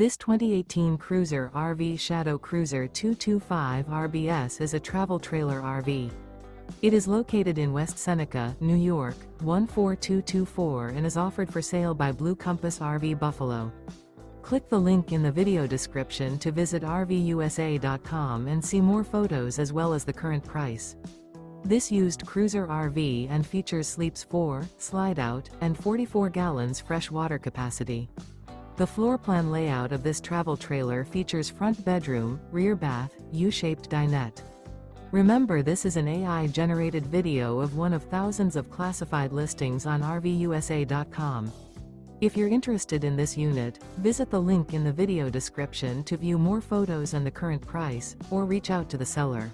This 2018 Cruiser RV Shadow Cruiser 225 RBS is a travel trailer RV. It is located in West Seneca, New York, 14224 and is offered for sale by Blue Compass RV Buffalo. Click the link in the video description to visit RVUSA.com and see more photos as well as the current price. This used cruiser RV and features sleeps 4, slide-out, and 44 gallons fresh water capacity. The floor plan layout of this travel trailer features front bedroom, rear bath, U-shaped dinette. Remember, this is an AI-generated video of one of thousands of classified listings on RVUSA.com. If you're interested in this unit, visit the link in the video description to view more photos and the current price, or reach out to the seller.